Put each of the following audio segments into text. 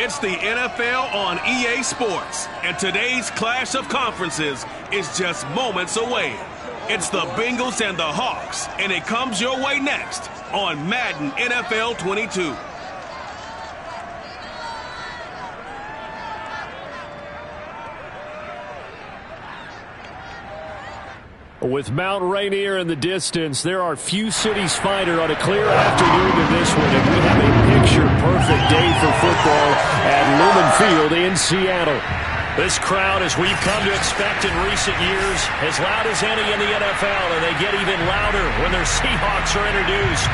It's the NFL on EA Sports, and today's clash of conferences is just moments away. It's the Bengals and the Hawks, and it comes your way next on Madden NFL 22. With Mount Rainier in the distance, there are few cities finer on a clear afternoon than this one, and we have a picture-perfect day for football at Lumen Field in Seattle. This crowd, as we've come to expect in recent years, as loud as any in the NFL, and they get even louder when their Seahawks are introduced.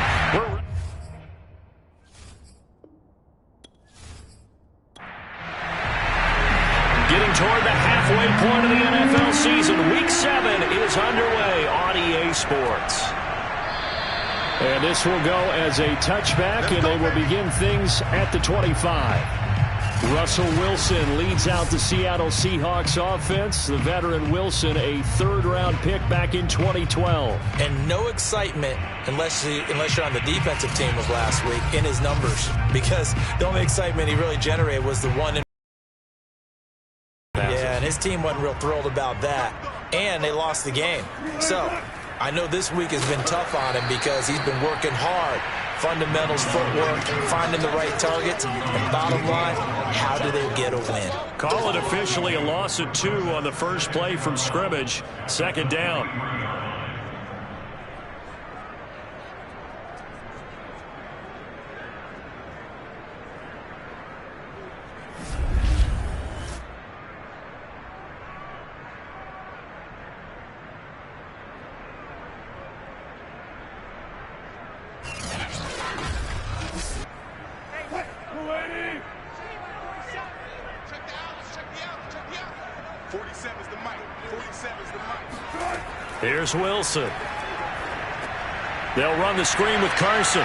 Getting toward the halfway point of the NFL season. Week 7 is underway on EA Sports. And this will go as a touchback, and they will begin things at the 25. Russell Wilson leads out the Seattle Seahawks offense. The veteran Wilson, a third-round pick back in 2012. And no excitement unless you're on the defensive team of last week in his numbers, because the only excitement he really generated was the one. Yeah, and his team wasn't real thrilled about that, and they lost the game. So I know this week has been tough on him because he's been working hard. Fundamentals, footwork, finding the right targets, and bottom line, how do they get a win? Call it officially a loss of 2 on the first play from scrimmage. Second down. Here's Wilson. They'll run the screen with Carson.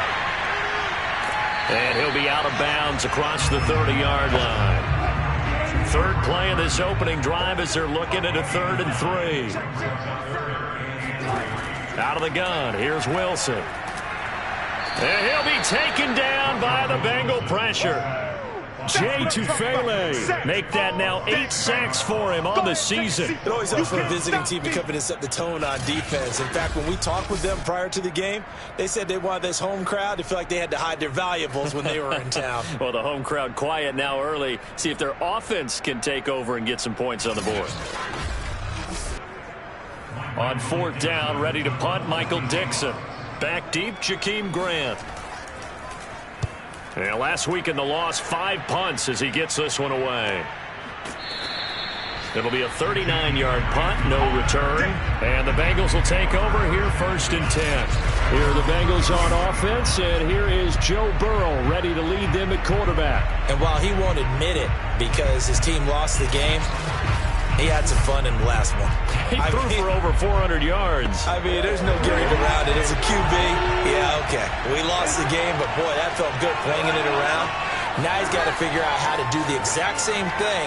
And he'll be out of bounds across the 30-yard line. Third play of this opening drive as they're looking at a 3rd and 3. Out of the gun, here's Wilson. And he'll be taken down by the Bengal pressure. Jay Tufele make that now 8 sacks for him on the season. It always helps for a visiting team to come in and set the tone on defense. In fact, when we talked with them prior to the game, they said they wanted this home crowd to feel like they had to hide their valuables when they were in town. Well, the home crowd quiet now early. See if their offense can take over and get some points on the board. On 4th down, ready to punt, Michael Dixon. Back deep, Jakeem Grant. And last week in the loss, 5 punts as he gets this one away. It'll be a 39-yard punt, no return. And the Bengals will take over here 1st and 10. Here are the Bengals on offense, and here is Joe Burrow ready to lead them at quarterback. And while he won't admit it because his team lost the game, he had some fun in the last one. He threw for over 400 yards. I mean, there's no getting around it. As a QB, yeah, okay. We lost the game, but boy, that felt good playing it around. Now he's got to figure out how to do the exact same thing,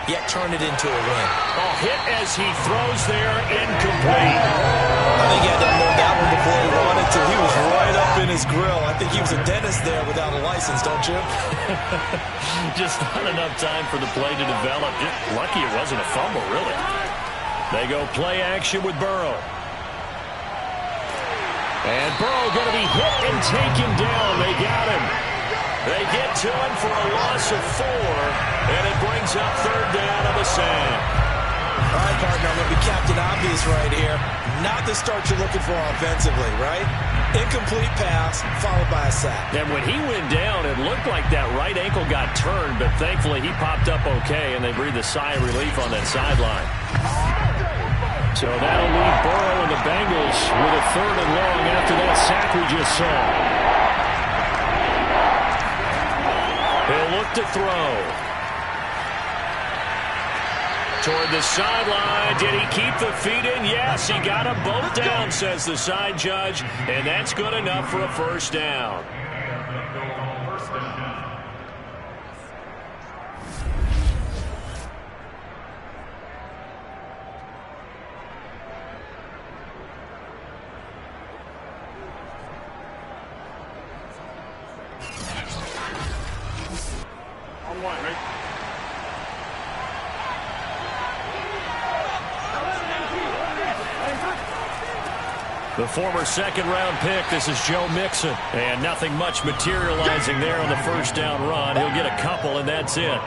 yet turn it into a win. Oh, hit as he throws there, incomplete. I think he had to unload that one before he wanted to. He was right up in his grill. I think he was a dentist there without a license, don't you? Just not enough time for the play to develop. Just lucky it wasn't a fumble, really. They go play action with Burrow. And Burrow going to be hit and taken down. They got him. They get to him for a loss of 4, and it brings up 3rd down on the sack. All right, partner, I'm going to be Captain Obvious right here. Not the start you're looking for offensively, right? Incomplete pass, followed by a sack. And when he went down, it looked like that right ankle got turned, but thankfully he popped up okay, and they breathed a sigh of relief on that sideline. So that'll leave Burrow and the Bengals with a 3rd and long after that sack we just saw. He'll look to throw. Toward the sideline. Did he keep the feet in? Yes, he got them both down, says the side judge, and that's good enough for a 1st down. On 1, The former second-round pick, this is Joe Mixon. And nothing much materializing there on the first down run. He'll get a couple, and that's it.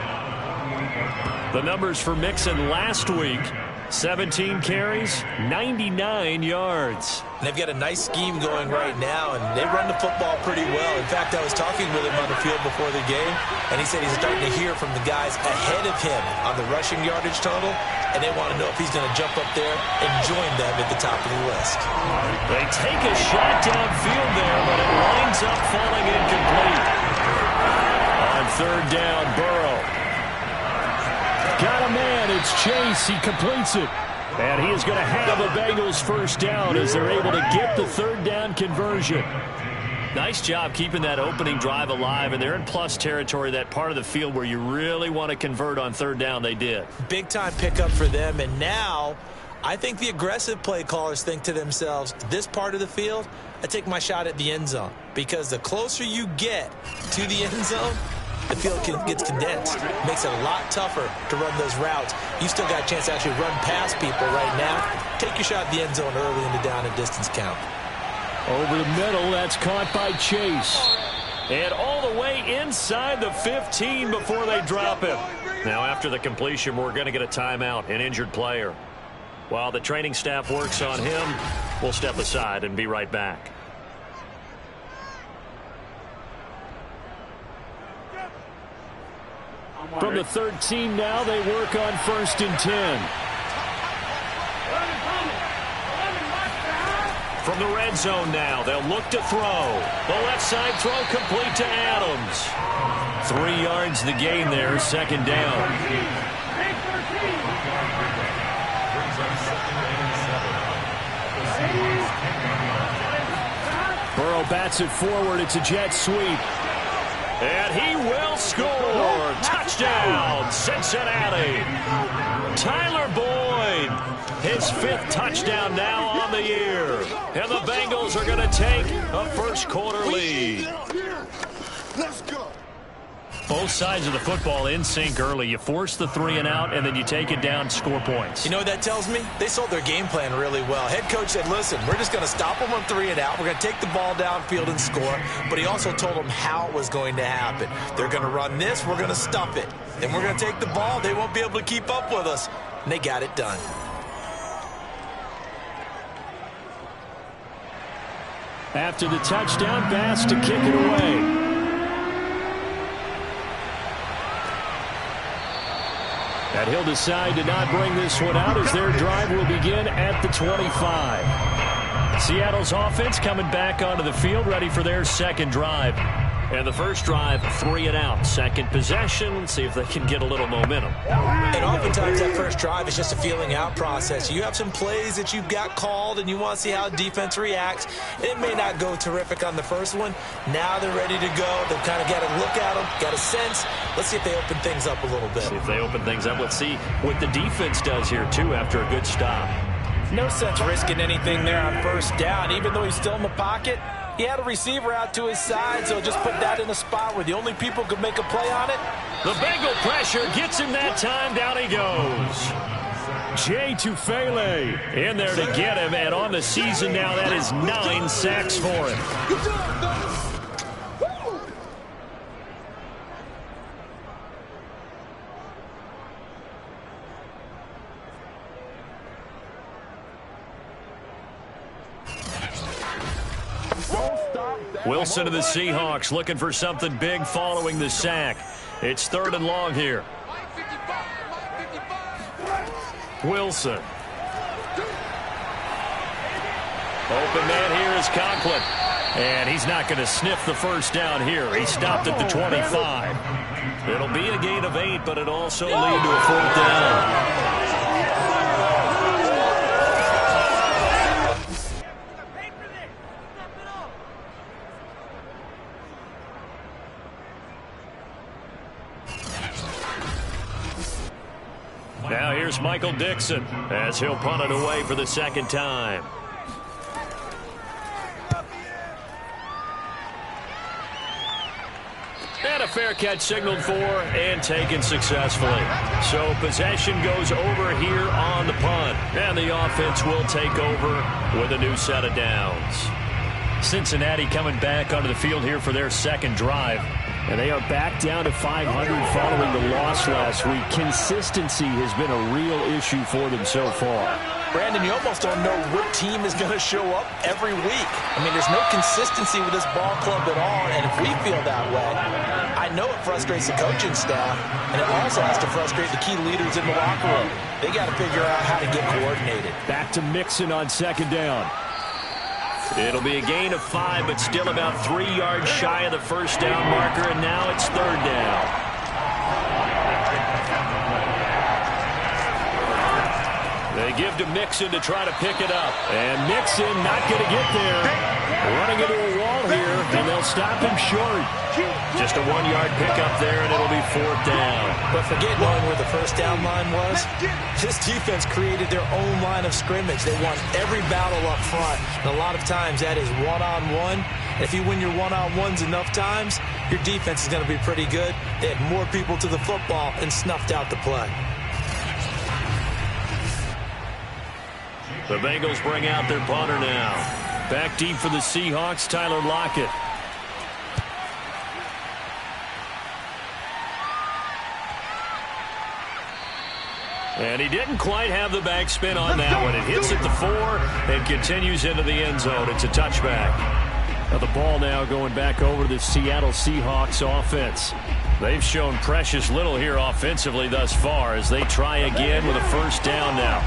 The numbers for Mixon last week, 17 carries, 99 yards. And they've got a nice scheme going right now, and they run the football pretty well. In fact, I was talking with him on the field before the game, and he said he's starting to hear from the guys ahead of him on the rushing yardage total, and they want to know if he's going to jump up there and join them at the top of the list. They take a shot downfield there, but it winds up falling incomplete. On third down, Burrow. Got a man, it's Chase, he completes it. And he is going to have a Bengals first down as they're able to get the third down conversion. Nice job keeping that opening drive alive, and they're in plus territory, that part of the field where you really want to convert on third down. They did. Big-time pickup for them, and now I think the aggressive play callers think to themselves, this part of the field, I take my shot at the end zone, because the closer you get to the end zone, the field gets condensed. Makes it a lot tougher to run those routes. You still got a chance to actually run past people right now. Take your shot at the end zone early in the down and distance count. Over the middle, that's caught by Chase. And all the way inside the 15 before they drop him. Now, after the completion, we're going to get a timeout, an injured player. While the training staff works on him, we'll step aside and be right back. From the 13 now, they work on 1st and 10. From the red zone now, they'll look to throw. The left side throw complete to Adams. 3 yards the gain there, second down. Burrow bats it forward. It's a jet sweep. And he will score. Touchdown, Cincinnati. Tyler Boyd, his 5th touchdown now on the year. And the Bengals are going to take a first quarter lead. Let's go. Both sides of the football in sync early. You force the 3 and out, and then you take it down, score points. You know what that tells me? They sold their game plan really well. Head coach said, listen, we're just going to stop them on 3 and out. We're going to take the ball downfield and score. But he also told them how it was going to happen. They're going to run this. We're going to stuff it. Then we're going to take the ball. They won't be able to keep up with us. And they got it done. After the touchdown, Bass to kick it away. And he'll decide to not bring this one out as their drive will begin at the 25. Seattle's offense coming back onto the field, ready for their second drive. And the first drive, 3 and out. Second possession, see if they can get a little momentum. And oftentimes that first drive is just a feeling out process. You have some plays that you've got called and you want to see how the defense reacts. It may not go terrific on the first one. Now they're ready to go. They've kind of got to look at them, got a sense. Let's see if they open things up a little bit. See if they open things up. Let's see what the defense does here, too, after a good stop. No sense risking anything there on first down. Even though he's still in the pocket, he had a receiver out to his side, so just put that in a spot where the only people could make a play on it. The Bengal pressure gets him that time. Down he goes. Jay Tufele in there to get him, and on the season now, that is 9 sacks for him. Good job, fellas. Wilson to the Seahawks looking for something big following the sack. It's 3rd and long here. Wilson. Open man here is Conklin. And he's not going to sniff the first down here. He stopped at the 25. It'll be a gain of 8, but it'll also lead to a 4th down. Now here's Michael Dixon as he'll punt it away for the second time. And a fair catch signaled for and taken successfully. So possession goes over here on the punt. And the offense will take over with a new set of downs. Cincinnati coming back onto the field here for their second drive. And they are back down to 500 following the loss last week. Consistency has been a real issue for them so far. Brandon, you almost don't know what team is going to show up every week. I mean, there's no consistency with this ball club at all, and if we feel that way, I know it frustrates the coaching staff, and it also has to frustrate the key leaders in the locker room. They got to figure out how to get coordinated. Back to Mixon on second down. It'll be a gain of 5, but still about 3 yards shy of the first down marker, and now it's third down. They give to Mixon to try to pick it up. And Mixon not going to get there. Running into a wall here, and they'll stop him short. Just a 1-yard pickup there, and it'll be fourth down. But forget knowing where the first down line was. This defense created their own line of scrimmage. They won every battle up front. And a lot of times that is one-on-one. If you win your one-on-ones enough times, your defense is going to be pretty good. They had more people to the football and snuffed out the play. The Bengals bring out their punter now. Back deep for the Seahawks, Tyler Lockett. And he didn't quite have the backspin on that one. It hits at the 4 and continues into the end zone. It's a touchback. Now the ball now going back over to the Seattle Seahawks offense. They've shown precious little here offensively thus far as they try again with a first down now.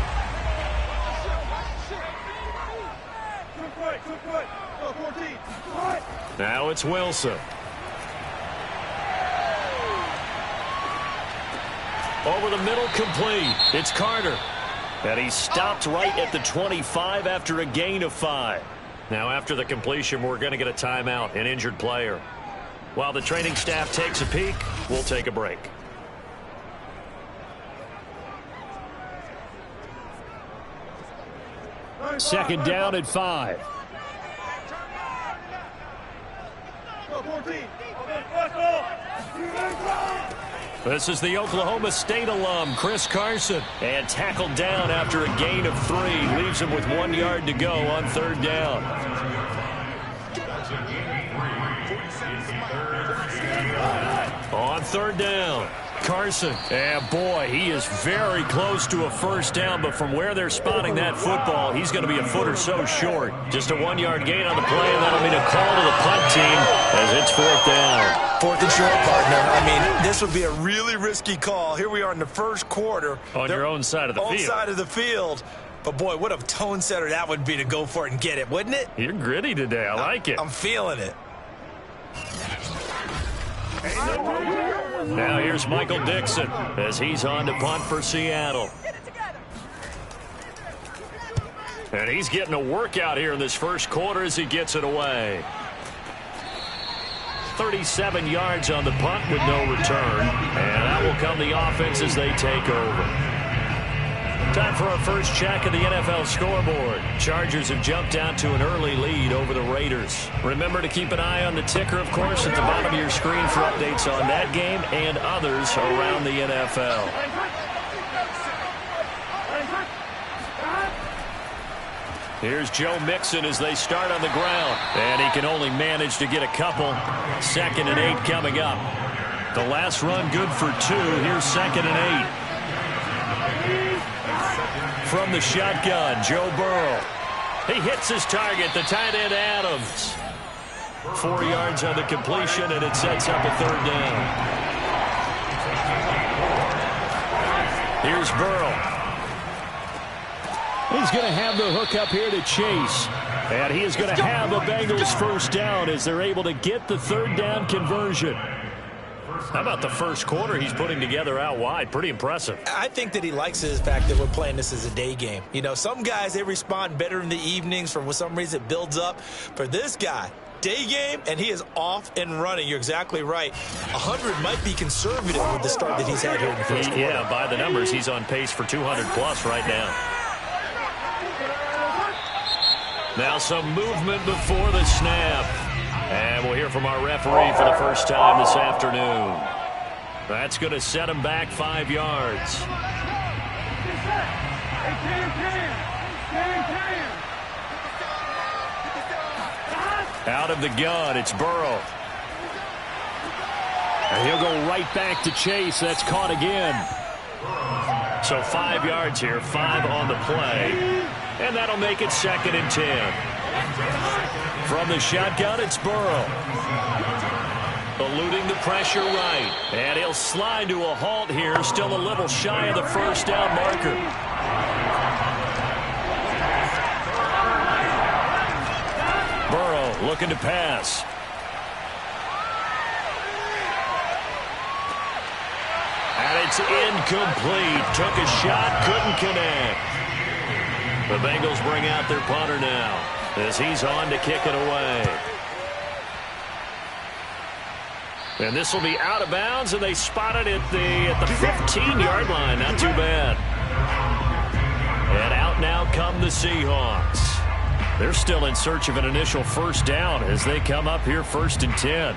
Now it's Wilson. Over the middle, complete. It's Carter. And he stopped right at the 25 after a gain of 5. Now after the completion, we're going to get a timeout, an injured player. While the training staff takes a peek, we'll take a break. Second down at 5. This is the Oklahoma State alum, Chris Carson. And tackled down after a gain of 3. Leaves him with 1 yard to go on third down. On third down, Carson. And boy, he is very close to a first down, but from where they're spotting that football, he's going to be a foot or so short. Just a 1 yard gain on the play, and that'll mean a call to the punt team as it's fourth down. Fourth and short, partner. I mean, this would be a really risky call. Here we are in the first quarter. On your own side of the field. Own side of the field. But, boy, what a tone setter that would be to go for it and get it, wouldn't it? You're gritty today. I like it. I'm feeling it. Now here's Michael Dixon as he's on to punt for Seattle. And he's getting a workout here in this first quarter as he gets it away. 37 yards on the punt with no return. And that will come the offense as they take over. Time for our first check of the NFL scoreboard. Chargers have jumped out to an early lead over the Raiders. Remember to keep an eye on the ticker, of course, at the bottom of your screen for updates on that game and others around the NFL. Here's Joe Mixon as they start on the ground. And he can only manage to get a couple. 2nd and 8 coming up. The last run good for 2. Here's 2nd and 8. From the shotgun, Joe Burrow. He hits his target, the tight end Adams. 4 yards on the completion, and it sets up a third down. Here's Burrow. He's going to have the hook up here to Chase. And he is going to have a Bengals first down as they're able to get the third down conversion. How about the first quarter he's putting together out wide? Pretty impressive. I think that he likes the fact that we're playing this as a day game. You know, some guys, they respond better in the evenings. For some reason, it builds up. For this guy, day game, and he is off and running. You're exactly right. 100 might be conservative with the start that he's had here in the first quarter. Yeah, by the numbers, he's on pace for 200-plus right now. Now some movement before the snap. And we'll hear from our referee for the first time this afternoon. That's going to set him back 5 yards. Out of the gun, it's Burrow. And he'll go right back to chase. That's caught again. So 5 yards here, 5 on the play. And that'll make it 2nd and 10. From the shotgun, it's Burrow. Eluding the pressure right. And he'll slide to a halt here. Still a little shy of the first down marker. Burrow looking to pass. And it's incomplete. Took a shot, couldn't connect. The Bengals bring out their punter now as he's on to kick it away. And this will be out of bounds, and they spot it at the 15-yard line. Not too bad. And out now come the Seahawks. They're still in search of an initial first down as they come up here 1st and 10.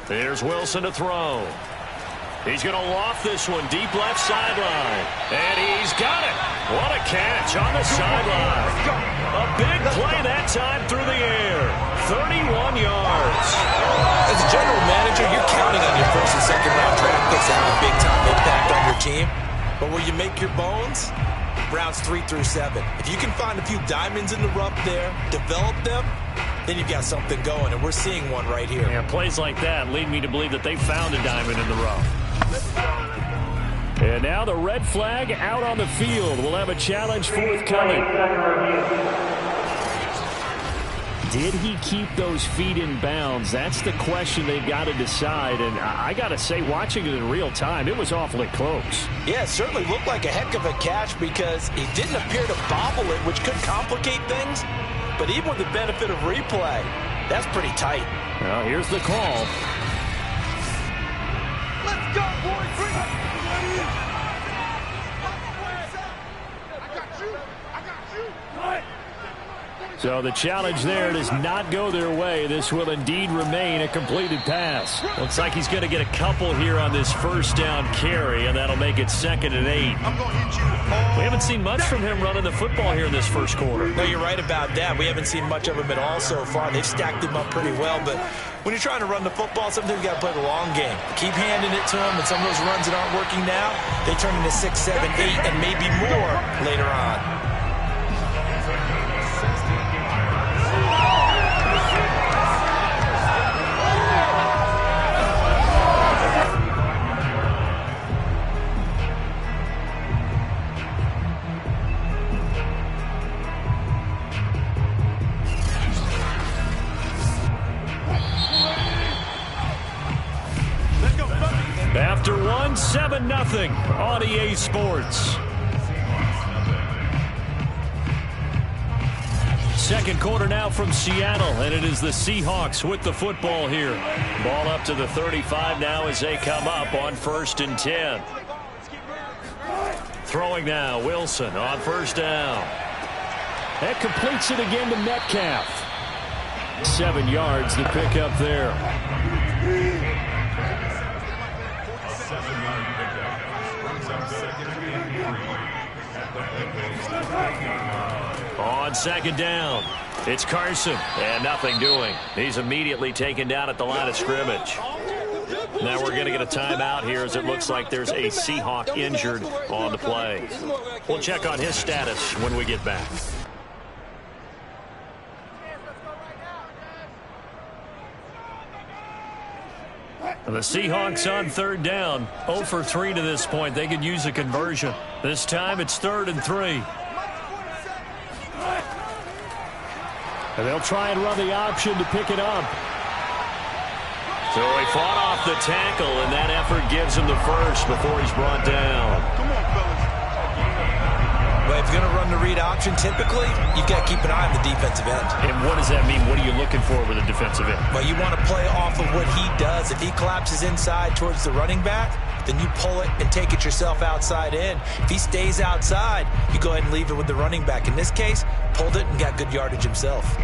There's Wilson to throw. He's going to loft this one deep left sideline. And he's got it. What a catch on the sideline. A big play that time through the air. 31 yards. As a general manager, you're counting on your first and second round draft picks to have a big-time impact on your team. But where you make your bones, rounds 3 through 7. If you can find a few diamonds in the rough there, develop them, then you've got something going, and we're seeing one right here. Yeah, plays like that lead me to believe that they found a diamond in the rough. And now the red flag out on the field. We'll have a challenge forthcoming. Did he keep those feet in bounds? That's the question they've got to decide. And I got to say, watching it in real time, it was awfully close. Yeah, it certainly looked like a heck of a catch because he didn't appear to bobble it, which could complicate things. But even with the benefit of replay, that's pretty tight. Well, here's the call. Let's go, boys. Bring it. So the challenge there does not go their way. This will indeed remain a completed pass. Looks like he's going to get a couple here on this first down carry, and that'll make it 2nd and 8. We haven't seen much from him running the football here in this first quarter. No, you're right about that. We haven't seen much of him at all so far. They've stacked him up pretty well, but when you're trying to run the football, sometimes you got to play the long game. Keep handing it to him, and some of those runs that aren't working now, they turn into 6, 7, 8, and maybe more later on. After 7-0 on EA Sports. Second quarter now from Seattle, and it is the Seahawks with the football here. Ball up to the 35 now as they come up on 1st and 10. Throwing now, Wilson on first down. That completes it again to Metcalf. 7 yards to pick up there. On second down, it's Carson, and nothing doing. He's immediately taken down at the line of scrimmage. Now we're going to get a timeout here as it looks like there's a Seahawk injured on the play. We'll check on his status when we get back. The Seahawks on third down, 0 for 3 to this point. They could use a conversion. This time it's 3rd and 3. And they'll try and run the option to pick it up. So he fought off the tackle, and that effort gives him the first before he's brought down. Well, if you're going to run the read option, typically, you've got to keep an eye on the defensive end. And what does that mean? What are you looking for with a defensive end? Well, you want to play off of what he does. If he collapses inside towards the running back, then you pull it and take it yourself outside in. If he stays outside, you go ahead and leave it with the running back. In this case, pulled it and got good yardage himself.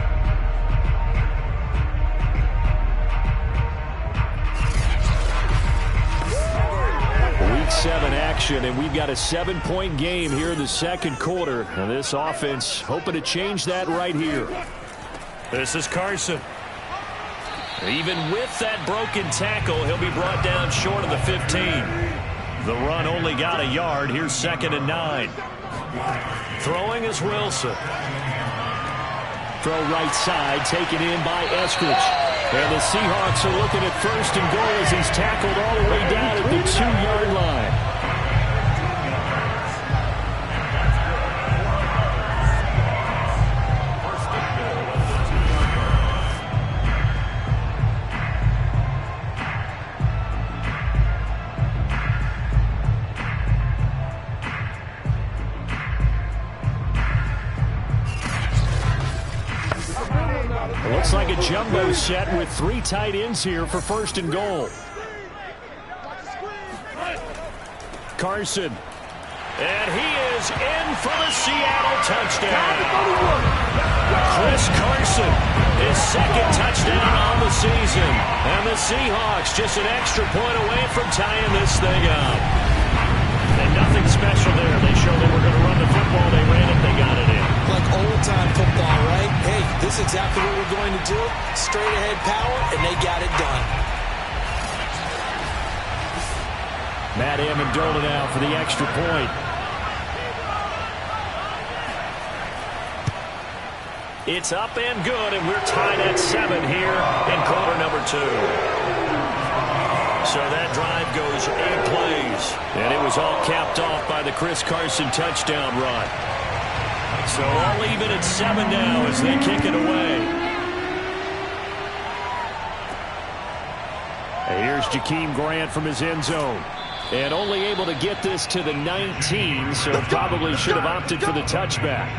Week 7 action, and we've got a 7-point game here in the second quarter. And this offense hoping to change that right here. This is Carson. Even with that broken tackle, he'll be brought down short of the 15. The run only got a yard. Here's 2nd and 9. Throwing is Wilson. Throw right side, taken in by Eskridge. And the Seahawks are looking at 1st and goal as he's tackled all the way down at the 2-yard line. Looks like a jumbo set with 3 tight ends here for 1st and goal. Carson. And he is in for the Seattle touchdown. Chris Carson, his 2nd touchdown on the season. And the Seahawks just an extra point away from tying this thing up. And nothing special there. They showed they were going to run the football. They ran it. They got it in. Like old-time football, right? Hey, this is exactly what we're going to do. Straight-ahead power, and they got it done. Matt Amendola now for the extra point. It's up and good, and we're tied at 7 here in quarter number 2. So that drive goes 8 plays. And it was all capped off by the Chris Carson touchdown run. So all even at 7 now as they kick it away. And here's Jakeem Grant from his end zone. And only able to get this to the 19, so probably should have opted for the touchback.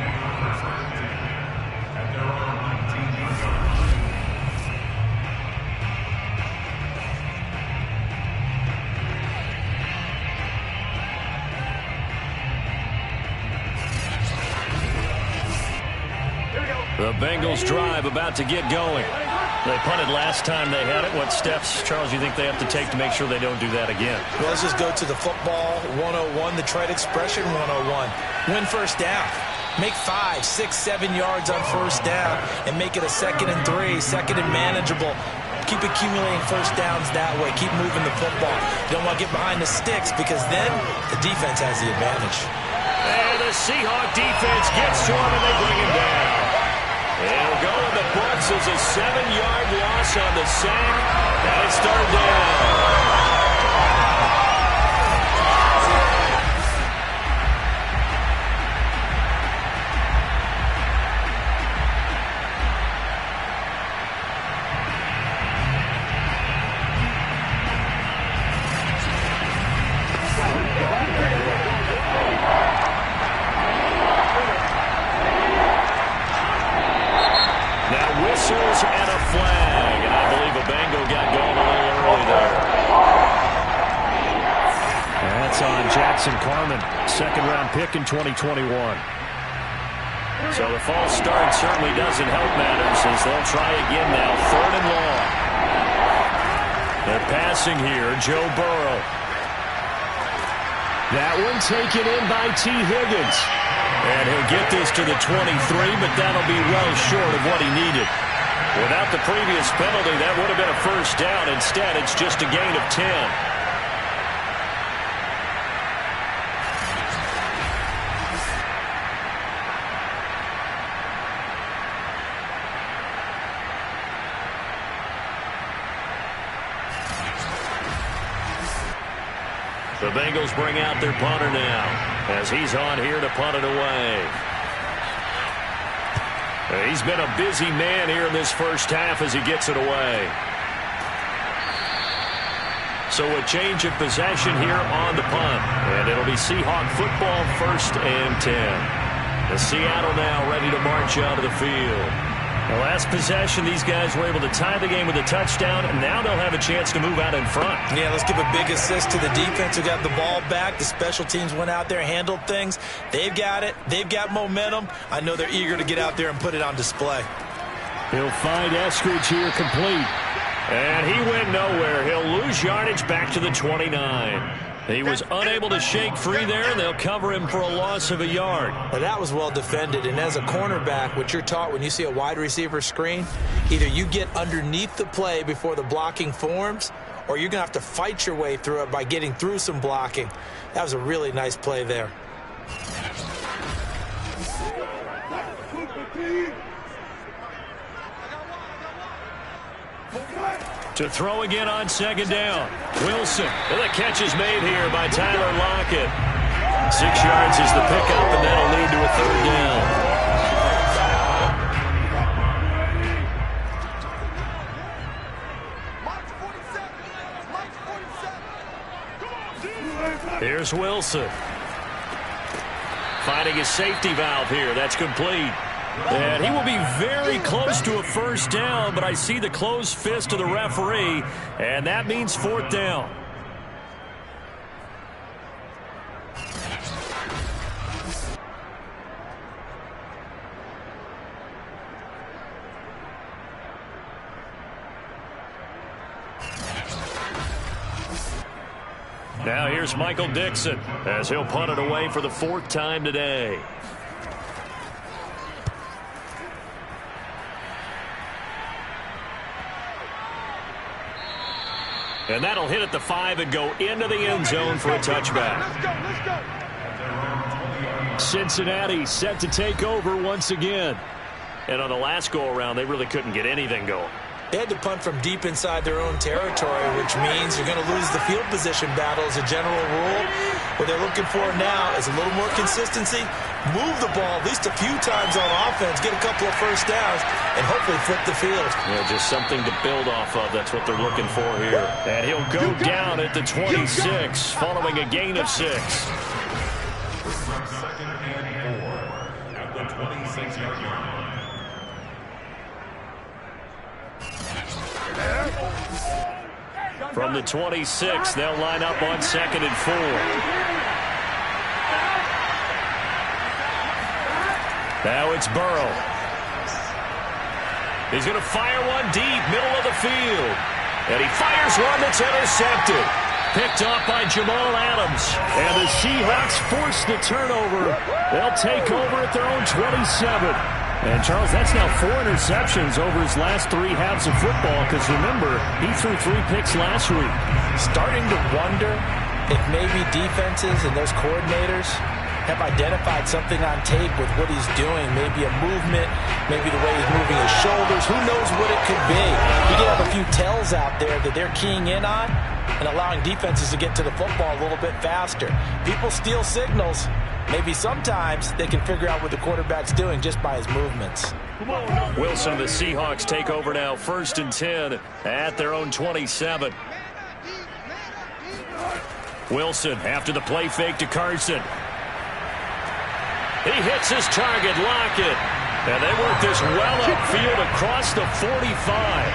The Bengals drive about to get going. They punted last time they had it. What steps, Charles, you think they have to take to make sure they don't do that again? Well, let's just go to the football 101, the trade expression 101. Win 1st down. Make 5, 6, 7 yards on 1st down and make it a 2nd and 3, 2nd and manageable. Keep accumulating 1st downs that way. Keep moving the football. You don't want to get behind the sticks because then the defense has the advantage. And the Seahawk defense gets to him and they bring him down. It'll go in the books as a 7-yard loss on the sack. And it's 3rd down. And a flag, and I believe a Bengal got going a little early there. That's on Jackson Carman, 2nd-round pick in 2021. So the false start certainly doesn't help matters as they'll try again now, 3rd and long. They're passing here, Joe Burrow. That one taken in by T. Higgins. And he'll get this to the 23, but that'll be well short of what he needed. Without the previous penalty, that would have been a 1st down. Instead, it's just a gain of 10. The Bengals bring out their punter now as he's on here to punt it away. He's been a busy man here in this 1st half as he gets it away. So a change of possession here on the punt. And it'll be Seahawk football 1st and 10. The Seattle now ready to march onto the field. The last possession, these guys were able to tie the game with a touchdown, and now they'll have a chance to move out in front. Yeah, let's give a big assist to the defense who got the ball back. The special teams went out there, handled things. They've got it. They've got momentum. I know they're eager to get out there and put it on display. He'll find Eskridge here complete. And he went nowhere. He'll lose yardage back to the 29. He was unable to shake free there. They'll cover him for a loss of a yard. Well, that was well defended. And as a cornerback, what you're taught when you see a wide receiver screen, either you get underneath the play before the blocking forms, or you're going to have to fight your way through it by getting through some blocking. That was a really nice play there. To throw again on second down. Wilson. And the catch is made here by Tyler Lockett. 6 yards is the pickup, and that'll lead to a third down. Here's Wilson. Finding his safety valve here. That's complete. And he will be very close to a first down, but I see the closed fist of the referee, and that means fourth down. Now here's Michael Dixon as he'll punt it away for the 4th time today. And that'll hit at the 5 and go into the end zone for a touchback. Let's go. Cincinnati set to take over once again. And on the last go-around, they really couldn't get anything going. They had to punt from deep inside their own territory, which means you're going to lose the field position battle as a general rule. What they're looking for now is a little more consistency, move the ball at least a few times on offense, get a couple of first downs, and hopefully flip the field. Yeah, just something to build off of. That's what they're looking for here. And he'll go down at the 26, following a gain of 6. Second and 4 at the 26-yard line. From the 26, they'll line up on 2nd and 4. Now it's Burrow. He's going to fire one deep, middle of the field. And he fires one that's intercepted. Picked off by Jamal Adams. And the Seahawks force the turnover. They'll take over at their own 27. And, Charles, that's now 4 interceptions over his last 3 halves of football because, remember, he threw 3 picks last week. Starting to wonder if maybe defenses and those coordinators have identified something on tape with what he's doing. Maybe a movement, maybe the way he's moving his shoulders. Who knows what it could be? You can have a few tells out there that they're keying in on and allowing defenses to get to the football a little bit faster. People steal signals. Maybe sometimes they can figure out what the quarterback's doing just by his movements. Wilson and the Seahawks take over now, 1st and 10 at their own 27. Wilson after the play fake to Carson. He hits his target, Lockett. And they work this well upfield across the 45.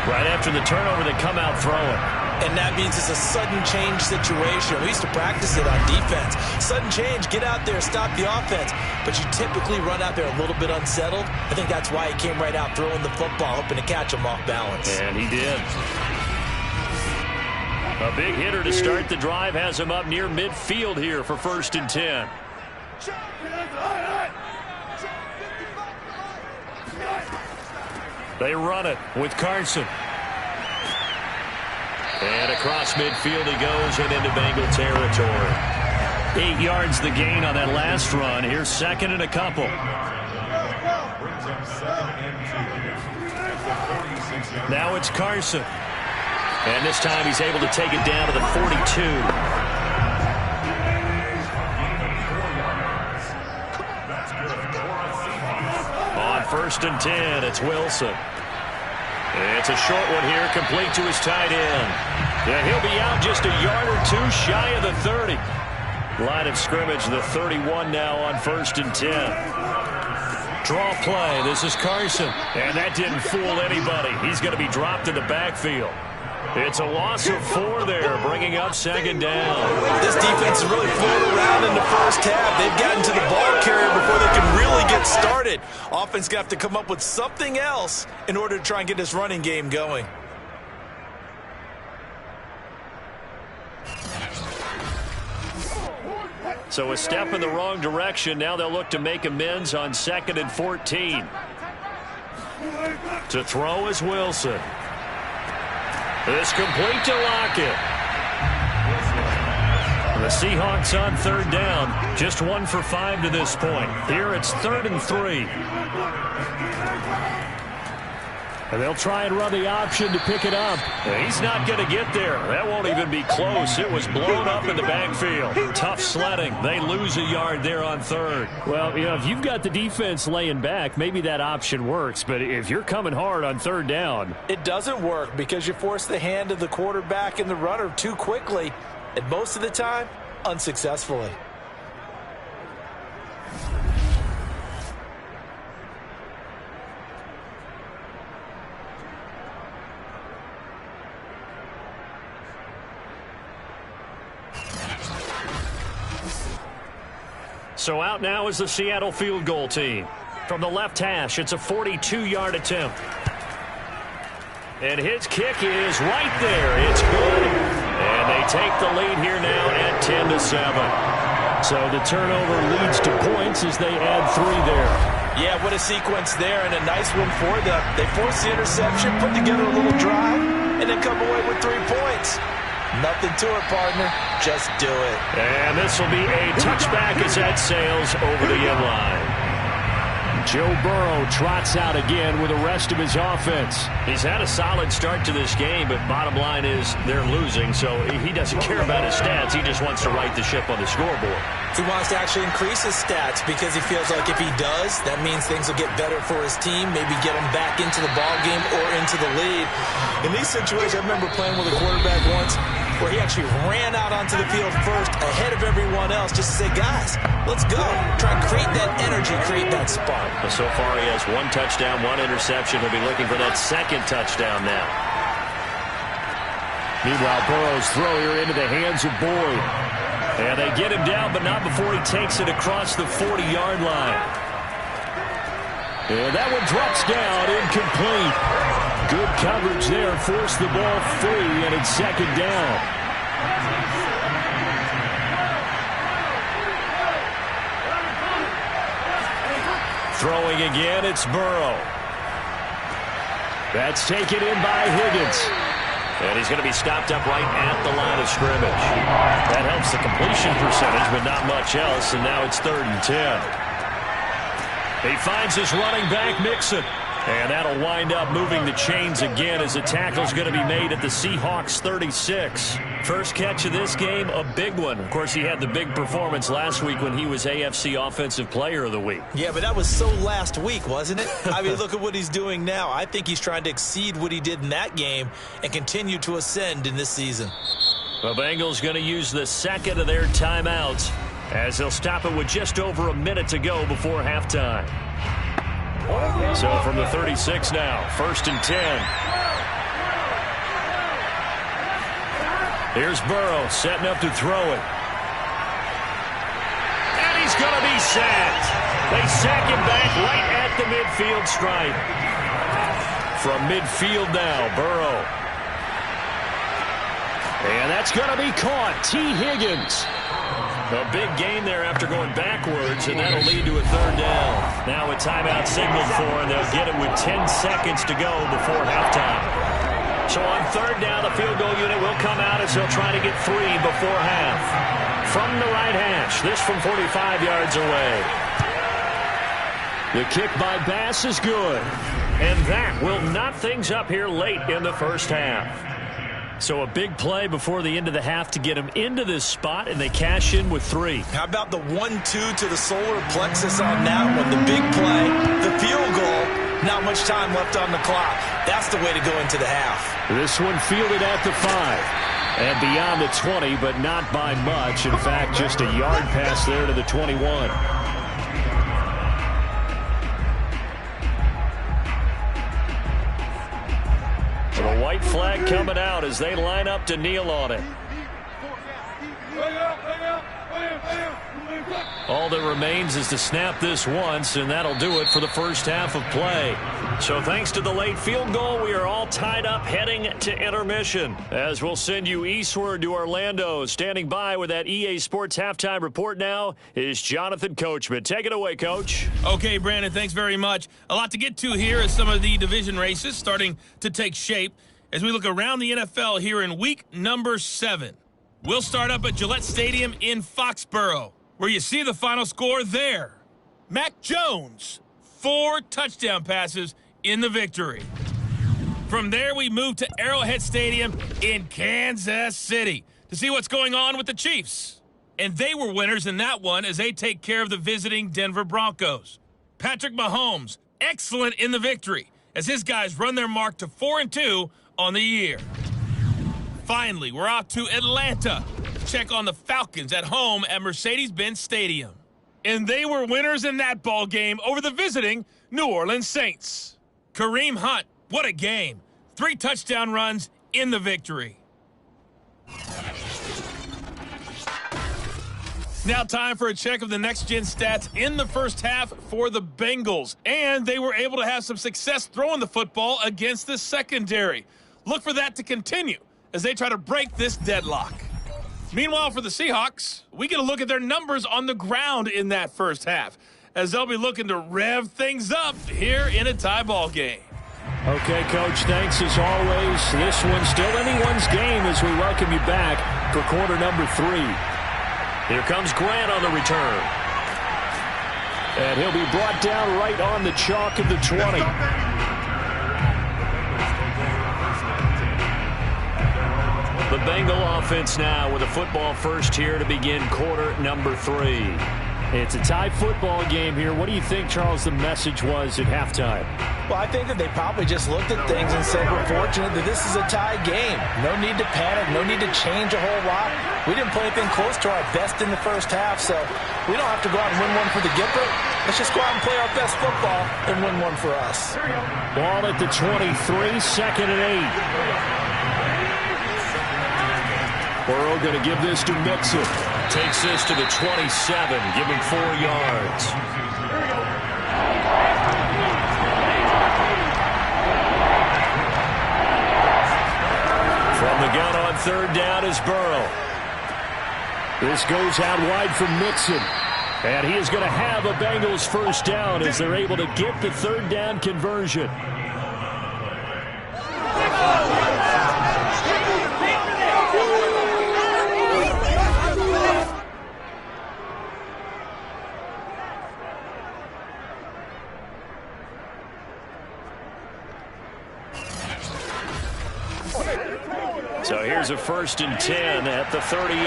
Right after the turnover, they come out throwing. And that means it's a sudden change situation. We used to practice it on defense. Sudden change, get out there, stop the offense. But you typically run out there a little bit unsettled. I think that's why he came right out throwing the football, hoping to catch him off balance. And he did. A big hitter to start the drive has him up near midfield here for 1st and 10. They run it with Carson. And across midfield he goes and into Bengal territory. 8 yards the gain on that last run. Here's 2nd and a couple. Now it's Carson. And this time he's able to take it down to the 42. On 1st and 10, it's Wilson. It's a short one here, complete to his tight end. Yeah, he'll be out just a yard or 2 shy of the 30. Line of scrimmage, the 31 now on 1st and 10. Draw play. This is Carson. And that didn't fool anybody. He's going to be dropped in the backfield. It's a loss of 4 there, bringing up 2nd down. This defense is really floating around in the first half. They've gotten to the ball carrier before they can really get started. Offense going to have to come up with something else in order to try and get this running game going. So a step in the wrong direction. Now they'll look to make amends on 2nd and 14. To throw is Wilson. It's complete to Lockett. The Seahawks on 3rd down. Just 1 for 5 to this point. Here it's 3rd and 3. And they'll try and run the option to pick it up. He's not going to get there. That won't even be close. It was blown up in the backfield. Tough sledding. They lose a yard there on 3rd. Well, you know, if you've got the defense laying back, maybe that option works. But if you're coming hard on 3rd down, it doesn't work because you force the hand of the quarterback and the runner too quickly. And most of the time, unsuccessfully. So out now is the Seattle field goal team. From the left hash, it's a 42-yard attempt. And his kick is right there. It's good. And they take the lead here now at 10-7. so the turnover leads to points as they add 3 there. Yeah, what a sequence there, and a nice one for them. They force the interception, put together a little drive, and then come away with 3 points. Nothing to it, partner. Just do it. And this will be a touchback as that sails over the end line. Joe Burrow trots out again with the rest of his offense. He's had a solid start to this game, but bottom line is they're losing, so he doesn't care about his stats. He just wants to right the ship on the scoreboard. He wants to actually increase his stats because he feels like if he does, that means things will get better for his team, maybe get him back into the ball game or into the lead. In these situations, I remember playing with a quarterback once where he actually ran out onto the field first ahead of everyone else just to say, guys, let's go. Try and create that energy, create that spark. Well, so far he has 1 touchdown, 1 interception. He'll be looking for that 2nd touchdown now. Meanwhile, Burrow's throw here into the hands of Boyd. And they get him down, but not before he takes it across the 40-yard line. And that one drops down, incomplete. Good coverage there, forced the ball free, and it's 2nd down. Throwing again, it's Burrow. That's taken in by Higgins. And he's going to be stopped up right at the line of scrimmage. That helps the completion percentage, but not much else, and now it's 3rd and 10. He finds his running back, Mixon. And that'll wind up moving the chains again as the tackle's going to be made at the Seahawks 36. First catch of this game, a big one. Of course, he had the big performance last week when he was AFC Offensive Player of the Week. Yeah, but that was so last week, wasn't it? I mean, look at what he's doing now. I think he's trying to exceed what he did in that game and continue to ascend in this season. The Bengals going to use the 2nd of their timeouts as they'll stop it with just over a minute to go before halftime. So from the 36 now, 1st and 10. Here's Burrow setting up to throw it. And he's going to be sacked. They sack him back right at the midfield stripe. From midfield now, Burrow. And that's going to be caught. T. Higgins. A big gain there after going backwards, and that'll lead to a 3rd down. Now a timeout signaled for, and they'll get it with 10 seconds to go before halftime. So on 3rd down, the field goal unit will come out as they'll try to get 3 before half. From the right hash, this from 45 yards away. The kick by Bass is good. And that will knot things up here late in the first half. So a big play before the end of the half to get them into this spot, and they cash in with 3. How about the 1-2 to the solar plexus on that one? The big play, the field goal, not much time left on the clock. That's the way to go into the half. This one fielded at the 5. And beyond the 20, but not by much. In fact, just a yard pass there to the 21. The white flag coming out as they line up to kneel on it. All that remains is to snap this once, and that'll do it for the first half of play. So thanks to the late field goal, we are all tied up heading to intermission. As we'll send you eastward to Orlando. Standing by with that EA Sports halftime report now is Jonathan Coachman. Take it away, Coach. Okay, Brandon, thanks very much. A lot to get to here as some of the division races starting to take shape as we look around the NFL here in week number 7. We'll start up at Gillette Stadium in Foxborough, where you see the final score there. Mac Jones, 4 touchdown passes in the victory. From there, we move to Arrowhead Stadium in Kansas City to see what's going on with the Chiefs. And they were winners in that one as they take care of the visiting Denver Broncos. Patrick Mahomes, excellent in the victory as his guys run their mark to 4-2 on the year. Finally, we're off to Atlanta to check on the Falcons at home at Mercedes-Benz Stadium. And they were winners in that ball game over the visiting New Orleans Saints. Kareem Hunt, what a game. 3 touchdown runs in the victory. Now time for a check of the next-gen stats in the first half for the Bengals. And they were able to have some success throwing the football against the secondary. Look for that to continue as they try to break this deadlock. Meanwhile, for the Seahawks, we get a look at their numbers on the ground in that first half, as they'll be looking to rev things up here in a tie ball game. Okay, Coach, thanks as always. This one's still anyone's game as we welcome you back for quarter number 3. Here comes Grant on the return. And he'll be brought down right on the chalk of the 20. The Bengal offense now with a football first here to begin quarter number 3. It's a tie football game here. What do you think, Charles, the message was at halftime? Well, I think that they probably just looked at things and said, we're fortunate that this is a tie game. No need to panic, no need to change a whole lot. We didn't play anything close to our best in the first half, so we don't have to go out and win one for the Gipper. Let's just go out and play our best football and win one for us. Ball at the 23, 2nd and 8. Burrow going to give this to Mixon. Takes this to the 27, giving 4 yards. From the gun on 3rd down is Burrow. This goes out wide from Mixon. And he is going to have a Bengals first down as they're able to get the 3rd down conversion. So here's a 1st and 10 at the 38.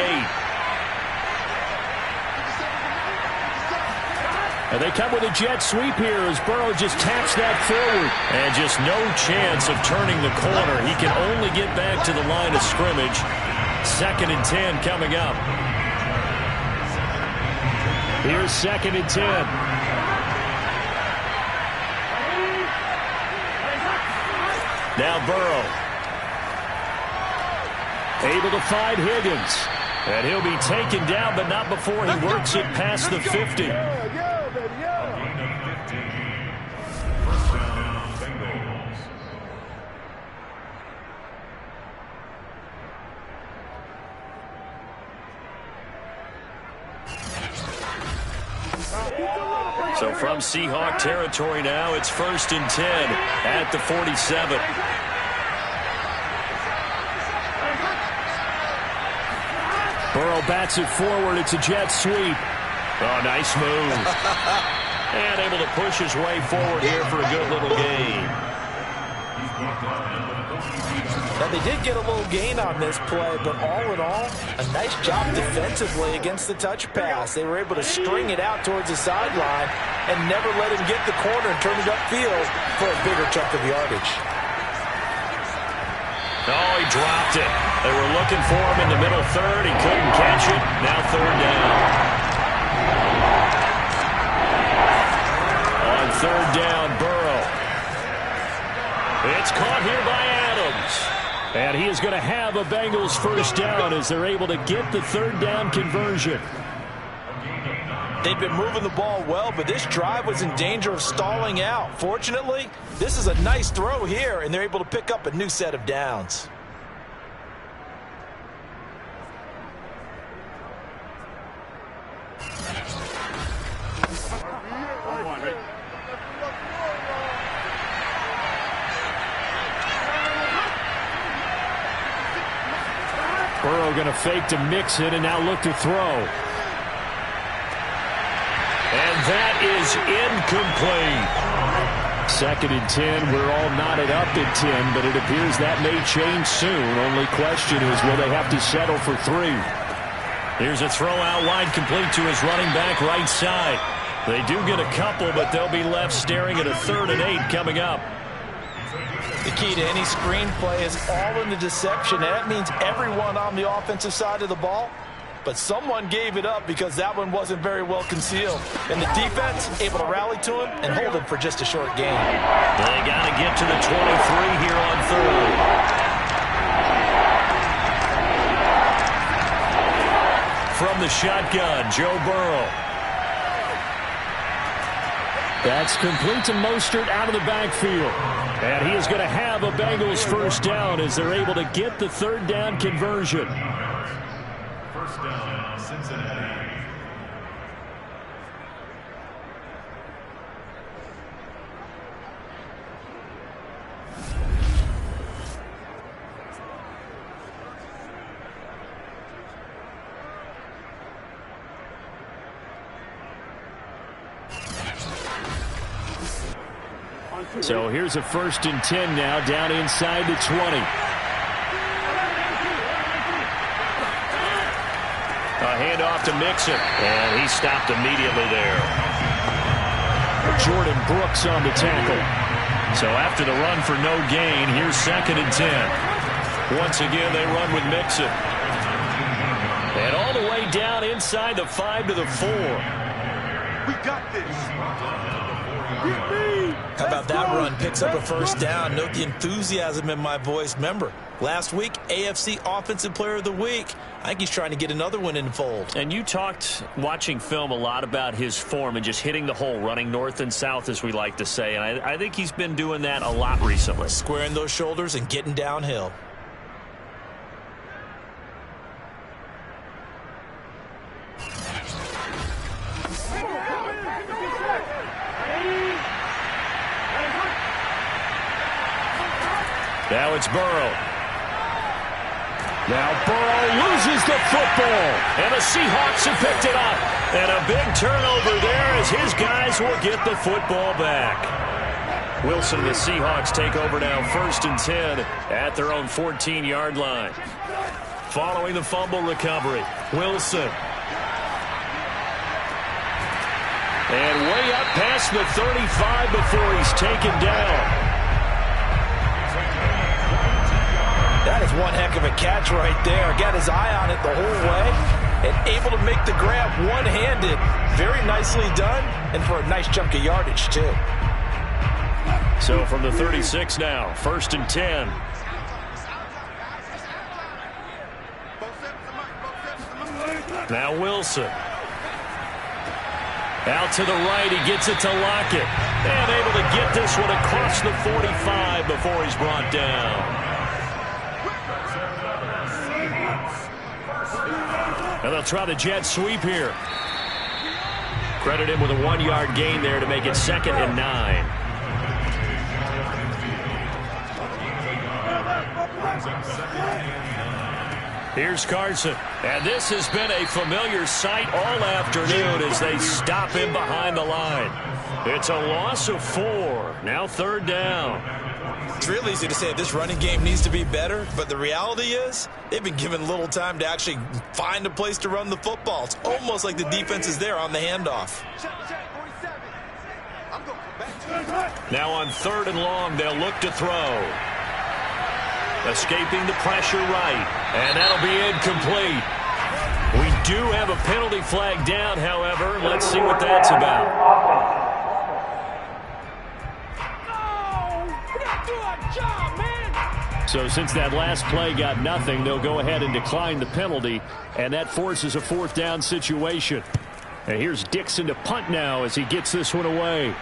And they come with a jet sweep here as Burrow just taps that forward. And just no chance of turning the corner. He can only get back to the line of scrimmage. 2nd and 10 coming up. Here's 2nd and 10. Now Burrow. Able to find Higgins. And he'll be taken down, but not before he works it past the 50. So from Seahawk territory now, it's 1st and 10 at the 47. Burrow bats it forward. It's a jet sweep. Oh, nice move. And able to push his way forward here for a good little gain. Now, they did get a little gain on this play, but all in all, a nice job defensively against the touch pass. They were able to string it out towards the sideline and never let him get the corner and turn it upfield for a bigger chunk of yardage. Oh, he dropped it. They were looking for him in the middle third. He couldn't catch it. Now third down. On third down, Burrow. It's caught here by Adams. And he is going to have a Bengals first down as they're able to get the third down conversion. They've been moving the ball well, but this drive was in danger of stalling out. Fortunately, this is a nice throw here, and they're able to pick up a new set of downs. Burrow going to fake to mix it and now look to throw. And that is incomplete. 2nd and 10. We're all knotted up at 10, but it appears that may change soon. Only question is, will they have to settle for 3? Here's a throw out wide, complete to his running back right side. They do get a couple, but they'll be left staring at a 3rd and 8 coming up. The key to any screenplay is all in the deception, and that means everyone on the offensive side of the ball. But someone gave it up because that one wasn't very well concealed. And the defense able to rally to him and hold him for just a short gain. They got to get to the 23 here on third. From the shotgun, Joe Burrow. That's complete to Mostert out of the backfield. And he is going to have a Bengals first down as they're able to get the third down conversion. First down, Cincinnati. So here's a 1st and 10 now, down inside the 20. A handoff to Mixon, and he stopped immediately there. Jordan Brooks on the tackle. So after the run for no gain, here's 2nd and 10. Once again, they run with Mixon. And all the way down inside the 5 to the 4. We got this. How about that run? Picks up a first down. Note the enthusiasm in my voice. Remember, last week, AFC Offensive Player of the Week. I think he's trying to get another one in the fold. And you talked, watching film, a lot about his form and just hitting the hole, running north and south, as we like to say. And I think he's been doing that a lot recently. Squaring those shoulders and getting downhill. Now it's Burrow. Now Burrow loses the football. And the Seahawks have picked it up. And a big turnover there as his guys will get the football back. Wilson and the Seahawks take over now 1st and 10 at their own 14-yard line. Following the fumble recovery, Wilson. And way up past the 35 before he's taken down. That is one heck of a catch right there. Got his eye on it the whole way and able to make the grab one-handed. Very nicely done and for a nice chunk of yardage, too. So from the 36 now, 1st and 10. Now Wilson. Out to the right, he gets it to Lockett. And able to get this one across the 45 before he's brought down. And they'll try the jet sweep here. Credit him with a 1-yard gain there to make it 2nd and 9. Here's Carson. And this has been a familiar sight all afternoon as they stop him behind the line. It's a loss of 4. Now 3rd down. It's real easy to say this running game needs to be better, but the reality is they've been given little time to actually find a place to run the football. It's almost like the defense is there on the handoff. Now on 3rd and long, they'll look to throw. Escaping the pressure right. And that'll be incomplete. We do have a penalty flag down, however. Let's see what that's about. So since that last play got nothing, they'll go ahead and decline the penalty, and that forces a fourth down situation. And here's Dixon to punt now as he gets this one away.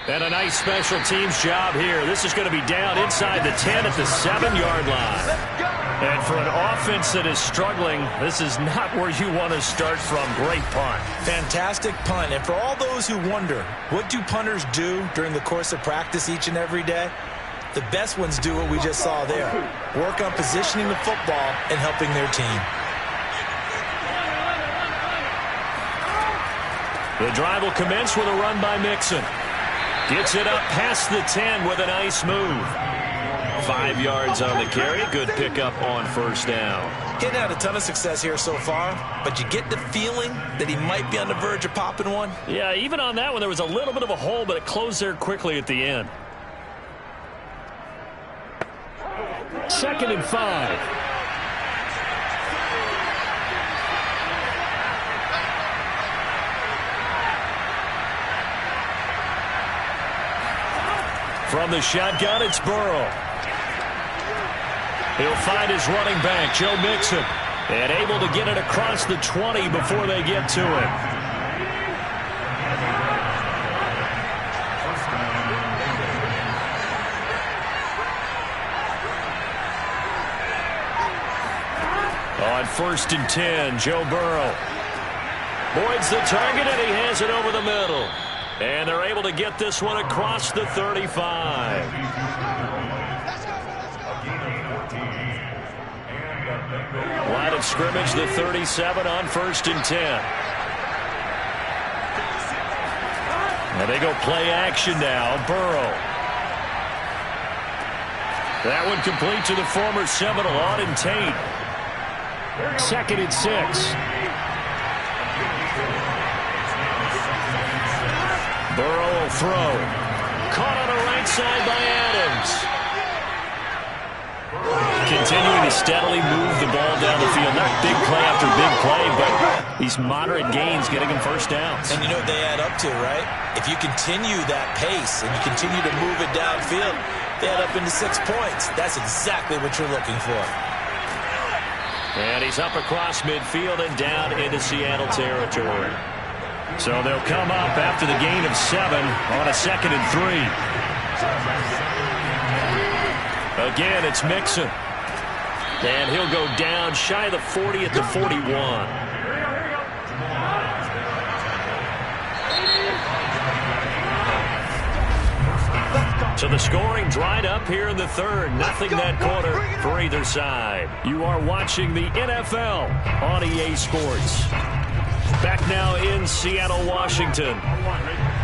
And a nice special teams job here. This is going to be down inside the 10 at the 7-yard line. And for an offense that is struggling, this is not where you want to start from. Great punt. Fantastic punt. And for all those who wonder, what do punters do during the course of practice each and every day? The best ones do what we just saw there. Work on positioning the football and helping their team. The drive will commence with a run by Mixon. Gets it up past the 10 with a nice move. 5 yards on the carry. Good pickup on first down. Getting had a ton of success here so far, but you get the feeling that he might be on the verge of popping one. Yeah, even on that one, there was a little bit of a hole, but it closed there quickly at the end. 2nd and 5. From the shotgun, it's Burrow. He'll find his running back, Joe Mixon, and able to get it across the 20 before they get to him. On 1st and 10, Joe Burrow. Boyd's the target, and he has it over the middle. And they're able to get this one across the 35. Line of scrimmage, the 37 on 1st and 10. And they go play action now. Burrow. That one complete to the former Seminole, Auden Tate. 2nd and 6. Burrow will throw. Caught on the right side by Adams. Continuing to steadily move the ball down the field. Not big play after big play, but these moderate gains getting him first downs. And you know what they add up to, right? If you continue that pace and you continue to move it downfield, they add up into 6 points. That's exactly what you're looking for. And he's up across midfield and down into Seattle territory. So they'll come up after the gain of 7 on a 2nd and 3. Again, it's Mixon. And he'll go down shy of the 40 at the 41. So the scoring dried up here in the 3rd. Nothing that quarter for either side. You are watching the NFL on EA Sports. Back now in Seattle, Washington.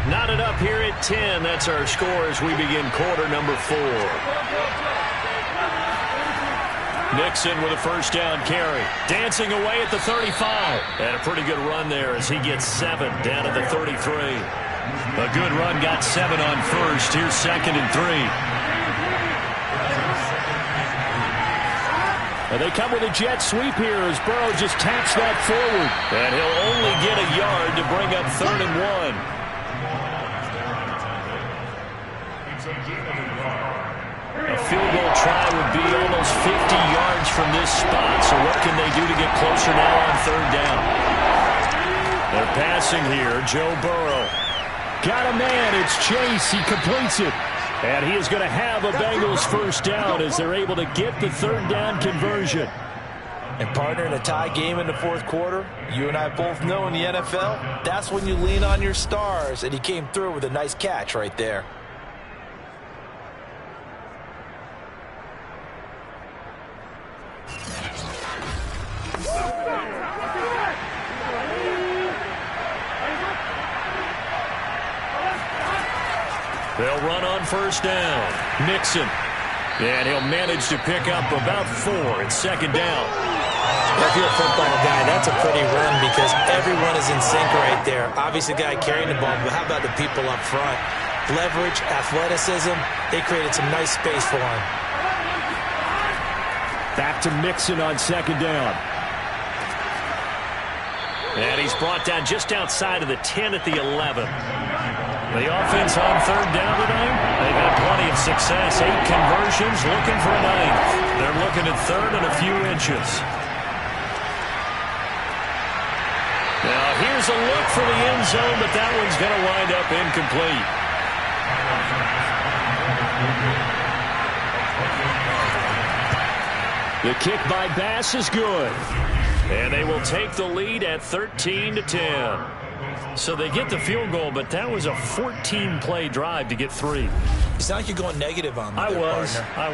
Knotted up here at 10. That's our score as we begin quarter number 4. Nixon with a first down carry. Dancing away at the 35. And a pretty good run there as he gets 7 down at the 33. A good run got 7 on first. Here's 2nd and 3. And they come with a jet sweep here as Burrow just taps that forward. And he'll only get a yard to bring up 3rd and 1. A field goal try would be almost 50 yards from this spot. So what can they do to get closer now on 3rd down? They're passing here. Joe Burrow. Got a man. It's Chase. He completes it. And he is going to have a Bengals first down as they're able to get the 3rd down conversion. And partner, in a tie game in the 4th quarter, you and I both know in the NFL, that's when you lean on your stars. And he came through with a nice catch right there. They'll run on first down. Mixon. And he'll manage to pick up about 4. It's 2nd down. If you're a football guy, that's a pretty run because everyone is in sync right there. Obviously, the guy carrying the ball, but how about the people up front? Leverage, athleticism, they created some nice space for him. Back to Mixon on second down. And he's brought down just outside of the 10 at the 11. The offense on third down tonight, they've had plenty of success. 8 conversions, looking for a 9th. They're looking at third and a few inches. Now here's a look for the end zone, but that one's going to wind up incomplete. The kick by Bass is good. And they will take the lead at 13-10. So they get the field goal, but that was a 14-play drive to get 3. It's not like you're going negative on me. I was.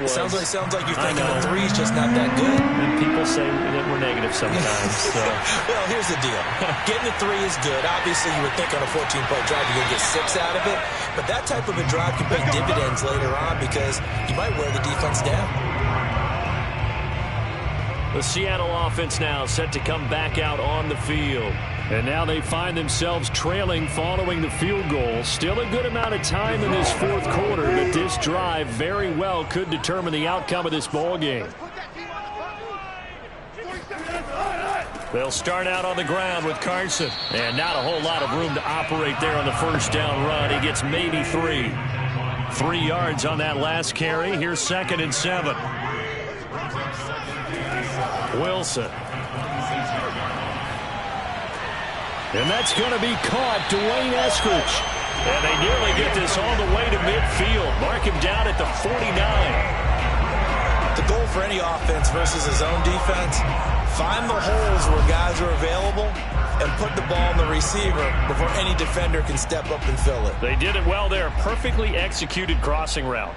Sounds like you're thinking the 3's just not that good. And people say that we're negative sometimes. So. Well, here's the deal. Getting the 3 is good. Obviously, you would think on a 14-play drive you're going to get 6 out of it. But that type of a drive can pay dividends later on because you might wear the defense down. The Seattle offense now set to come back out on the field. And now they find themselves trailing following the field goal. Still a good amount of time in this fourth quarter, but this drive very well could determine the outcome of this ball game. They'll start out on the ground with Carson. And not a whole lot of room to operate there on the first down run. He gets maybe 3. 3 yards on that last carry. Here's 2nd and 7. Wilson. And that's going to be caught. Dwayne Eskridge. And they nearly get this all the way to midfield. Mark him down at the 49. The goal for any offense versus his own defense, find the holes where guys are available and put the ball in the receiver before any defender can step up and fill it. They did it well there. Perfectly executed crossing route.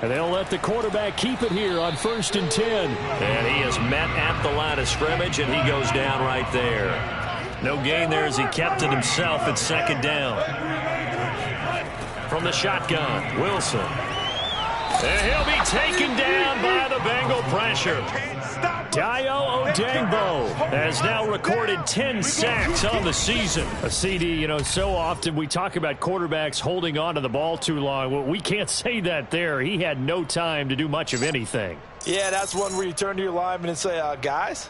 And they'll let the quarterback keep it here on 1st and 10. And he is met at the line of scrimmage, and he goes down right there. No gain there as he kept it himself at 2nd down. From the shotgun, Wilson. And he'll be taken down by the Bengal pressure. Dayo Odeyingbo has now recorded 10 sacks on the season. A CD, so often we talk about quarterbacks holding on to the ball too long. Well, we can't say that there. He had no time to do much of anything. Yeah, that's one where you turn to your lineman and say, guys,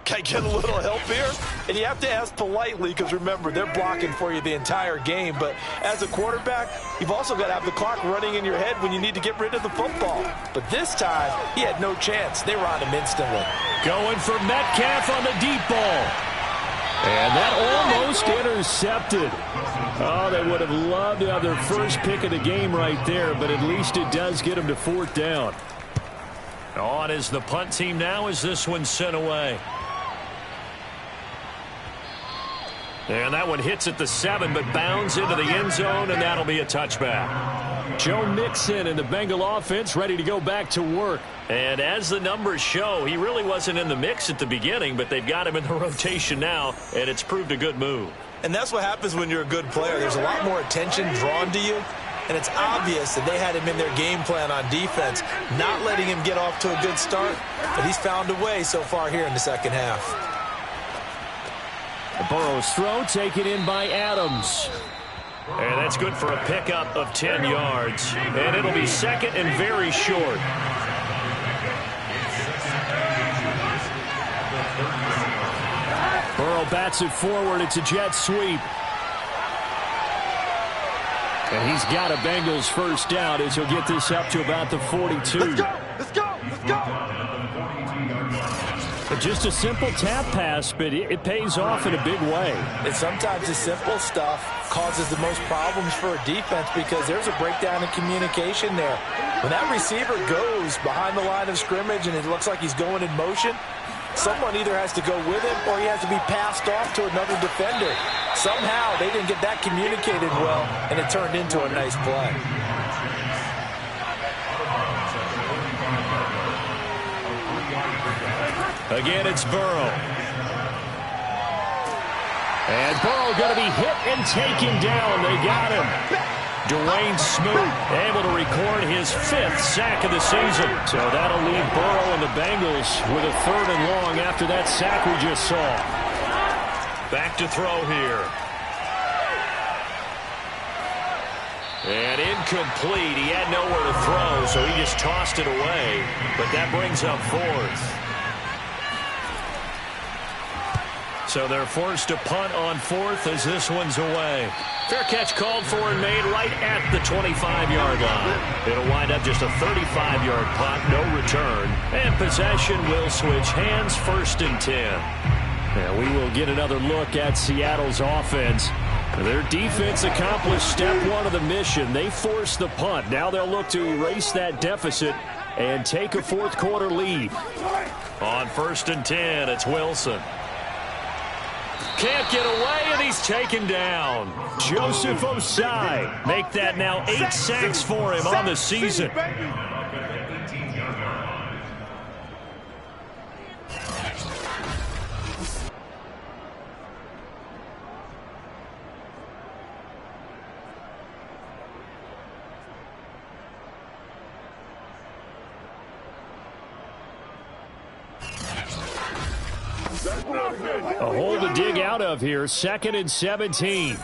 can I get a little help here? And you have to ask politely because, remember, they're blocking for you the entire game. But as a quarterback, you've also got to have the clock running in your head when you need to get rid of the football. But this time, he had no chance. They were on him instantly. Going for Metcalf on the deep ball. And that almost intercepted. Oh, they would have loved to have their first pick of the game right there, but at least it does get them to 4th down. On is the punt team now as this one's sent away. And that one hits at the 7, but bounds into the end zone, and that'll be a touchback. Joe Mixon and the Bengal offense ready to go back to work. And as the numbers show, he really wasn't in the mix at the beginning, but they've got him in the rotation now, and it's proved a good move. And that's what happens when you're a good player. There's a lot more attention drawn to you, and it's obvious that they had him in their game plan on defense, not letting him get off to a good start, but he's found a way so far here in the second half. Burrow's throw taken in by Adams. And that's good for a pickup of 10 yards. And it'll be 2nd and very short. Burrow bats it forward. It's a jet sweep. And he's got a Bengals first down as he'll get this up to about the 42. Let's go! Let's go! Let's go! Just a simple tap pass, but it pays off in a big way. And sometimes the simple stuff causes the most problems for a defense because there's a breakdown in communication there. When that receiver goes behind the line of scrimmage and it looks like he's going in motion, someone either has to go with him or he has to be passed off to another defender. Somehow they didn't get that communicated well, and it turned into a nice play. Again, it's Burrow. And Burrow going to be hit and taken down. They got him. Dwayne Smoot able to record his 5th sack of the season. So that'll leave Burrow and the Bengals with a 3rd and long after that sack we just saw. Back to throw here. And incomplete. He had nowhere to throw, so he just tossed it away. But that brings up 4th. So they're forced to punt on 4th as this one's away. Fair catch called for and made right at the 25-yard line. It'll wind up just a 35-yard punt, no return. And possession will switch hands, 1st and 10. And we will get another look at Seattle's offense. Their defense accomplished step 1 of the mission. They forced the punt. Now they'll look to erase that deficit and take a 4th quarter lead. On 1st and 10, it's Wilson. Can't get away, and he's taken down. Joseph Osai. Make that now 8 sacks for him on the season. A hole to dig out of here. 2nd and 17.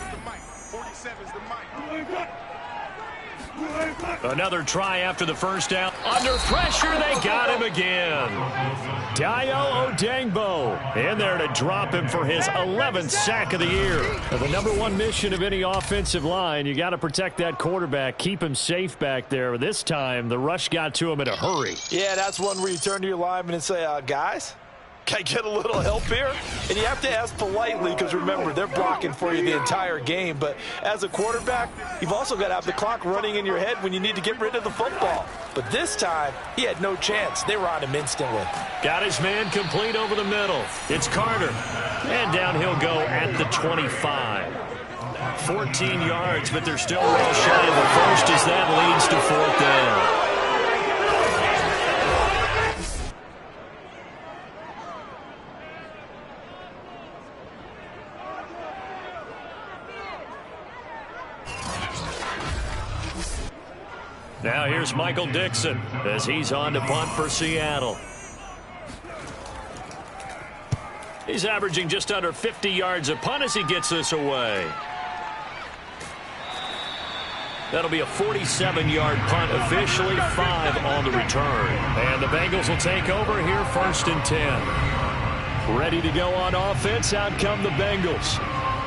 Another try after the first down. Under pressure, they got him again. Dayo Odangbo in there to drop him for his 11th sack of the year. The number 1 mission of any offensive line, you got to protect that quarterback, keep him safe back there. This time, the rush got to him in a hurry. Yeah, that's one where you turn to your lineman and say, guys, can I get a little help here? And you have to ask politely because, remember, they're blocking for you the entire game. But as a quarterback, you've also got to have the clock running in your head when you need to get rid of the football. But this time, he had no chance. They were on him instantly. Got his man complete over the middle. It's Carter. And down he'll go at the 25. 14 yards, but they're still well shy of the first as that leads to 4th down. Now here's Michael Dixon as he's on to punt for Seattle. He's averaging just under 50 yards a punt as he gets this away. That'll be a 47-yard punt, officially 5 on the return. And the Bengals will take over here, 1st and 10. Ready to go on offense, out come the Bengals.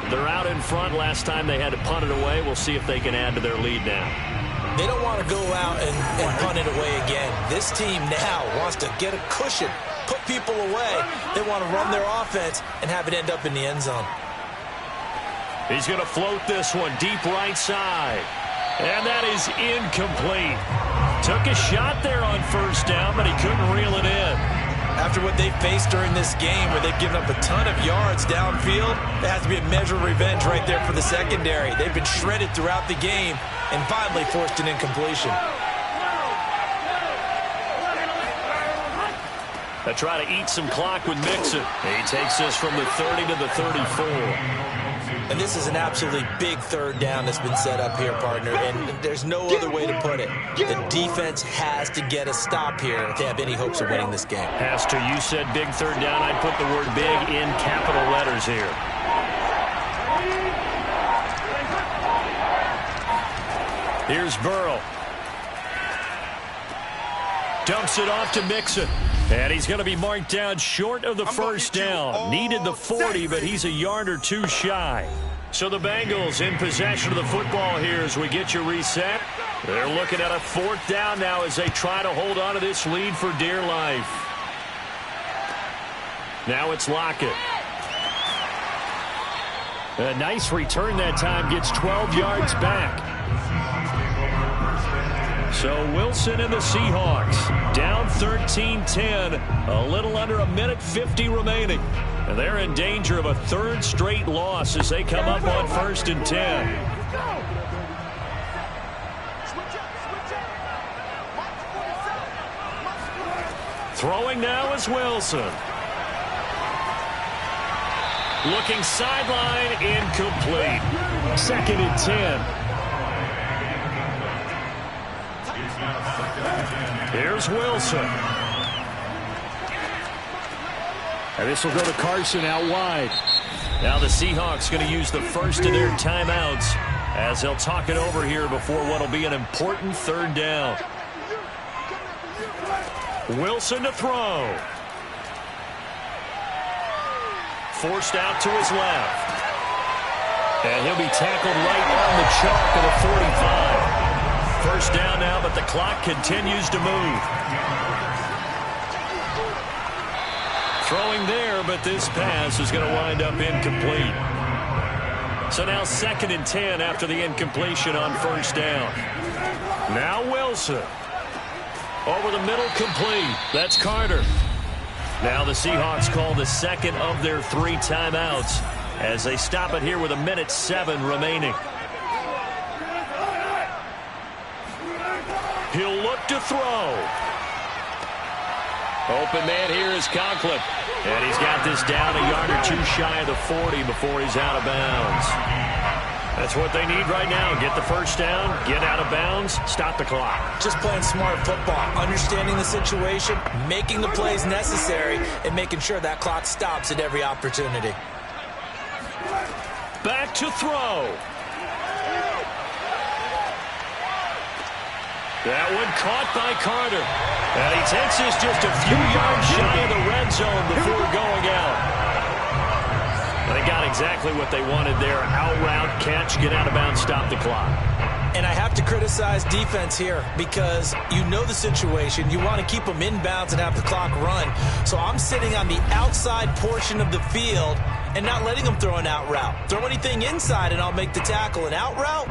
They're out in front. Last time they had to punt it away. We'll see if they can add to their lead now. They don't want to go out and punt it away again. This team now wants to get a cushion, put people away. They want to run their offense and have it end up in the end zone. He's going to float this one deep right side. And that is incomplete. Took a shot there on 1st down, but he couldn't reel it in. After what they faced during this game where they've given up a ton of yards downfield, there has to be a measure of revenge right there for the secondary. They've been shredded throughout the game and finally forced an incompletion. They try to eat some clock with Mixon. He takes this from the 30 to the 34. And this is an absolutely big 3rd down that's been set up here, partner, and there's no other way to put it. The defense has to get a stop here if they have any hopes of winning this game. Has to. You said big 3rd down. I'd put the word big in capital letters here. Here's Burrow. Dumps it off to Mixon. And he's going to be marked down short of the 1st down. Needed the 40, but he's a yard or 2 shy. So the Bengals in possession of the football here as we get you reset. They're looking at a 4th down now as they try to hold on to this lead for dear life. Now it's Lockett. A nice return that time, gets 12 yards back. So Wilson and the Seahawks down 13-10, a little under a minute 50 remaining. And they're in danger of a 3rd straight loss as they come up on 1st and 10. Throwing now is Wilson. Looking sideline, incomplete. 2nd and 10. Here's Wilson. And this will go to Carson out wide. Now the Seahawks going to use the first of their timeouts as they'll talk it over here before what will be an important third down. Wilson to throw. Forced out to his left. And he'll be tackled right on the chalk of the 45. First down now, but the clock continues to move. Throwing there, but this pass is going to wind up incomplete. So now 2nd and 10 after the incompletion on first down. Now Wilson. Over the middle, complete. That's Carter. Now the Seahawks call the second of their 3 timeouts as they stop it here with 1:07 remaining. He'll look to throw. Open man here is Conklin. And he's got this down a yard or 2 shy of the 40 before he's out of bounds. That's what they need right now. Get the first down, get out of bounds, stop the clock. Just playing smart football, understanding the situation, making the plays necessary, and making sure that clock stops at every opportunity. Back to throw. That one caught by Carter. And he takes this just a few yards shy of the red zone before going out. They got exactly what they wanted there. Out route, catch, get out of bounds, stop the clock. And I have to criticize defense here because you know the situation. You want to keep them inbounds and have the clock run. So I'm sitting on the outside portion of the field and not letting them throw an out route. Throw anything inside and I'll make the tackle. An out route?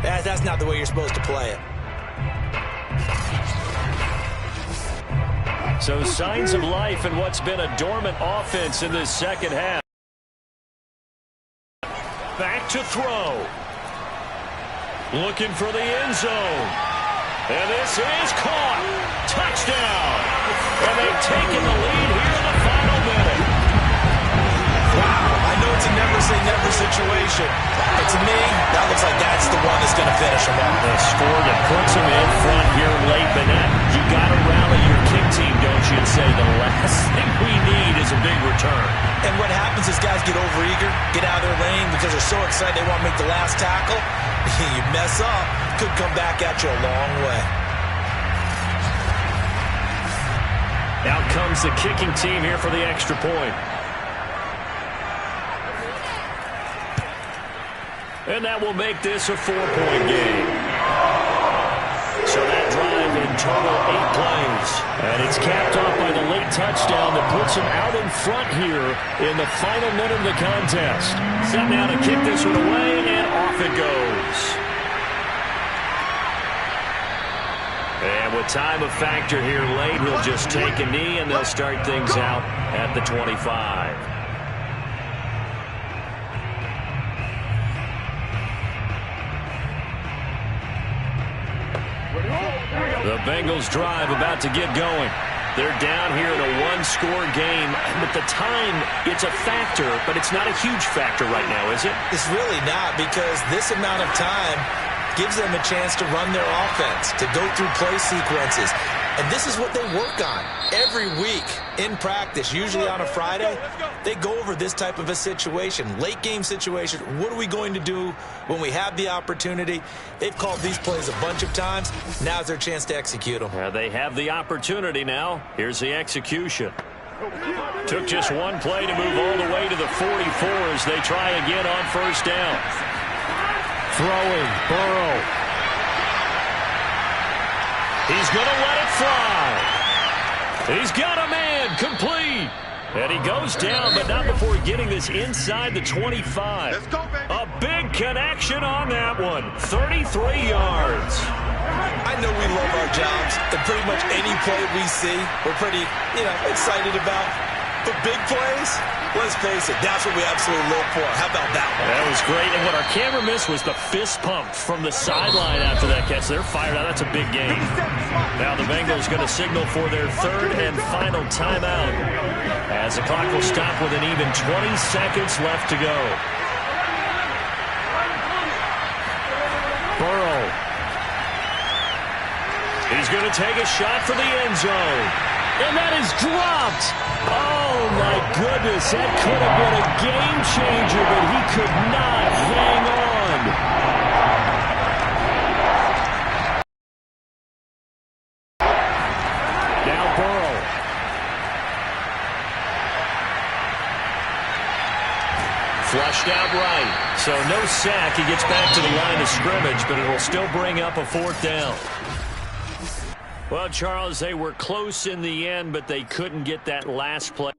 That's not the way you're supposed to play it. So signs of life in what's been a dormant offense in this second half. Back to throw. Looking for the end zone. And this is caught. Touchdown. And they've taken the lead here in the final minute. Wow. I know it's a never-say-never situation. But to me, that looks like that's the one that's going to finish them off. The score that puts them in front here late, but you got to rally your kick team, don't you, and say the last thing we need is a big return. And what happens is guys get overeager, get out of their lane because they're so excited they want to make the last tackle. You mess up, could come back at you a long way. Out comes the kicking team here for the extra point. And that will make this a 4-point game. So that drive in total 8 plays. And it's capped off by the late touchdown that puts him out in front here in the final minute of the contest. Set now to kick this one away, and off it goes. And with time of factor here late, he'll just take a knee, and they'll start things out at the 25. The Bengals drive about to get going. They're down here in a 1-score game, but the time, it's a factor, but it's not a huge factor right now, is it? It's really not, because this amount of time gives them a chance to run their offense, to go through play sequences. And this is what they work on every week in practice, usually on a Friday. They go over this type of a situation, late game situation. What are we going to do when we have the opportunity? They've called these plays a bunch of times. Now's their chance to execute them. Yeah, they have the opportunity now. Here's the execution. Took just one play to move all the way to the 44 as they try again on first down. Throwing, Burrow. He's going to let it fly. He's got a man, complete. And he goes down, but not before getting this inside the 25. Let's go, baby. A big connection on that one. 33 yards. I know we love our jobs, and pretty much any play we see, we're pretty, excited about. But big plays, let's face it, that's what we absolutely live for. How about that one? That was great, and what our camera missed was the fist pump from the sideline after that catch. They're fired out. That's a big game. Now the Bengals going to signal for their third and final timeout as the clock will stop with an even 20 seconds left to go. Burrow. He's going to take a shot for the end zone. And that is dropped. Oh, my goodness. That could have been a game changer, but he could not hang on. Now Burrow. Flushed out right. So no sack. He gets back to the line of scrimmage, but it will still bring up a 4th down. Well, Charles, they were close in the end, but they couldn't get that last play.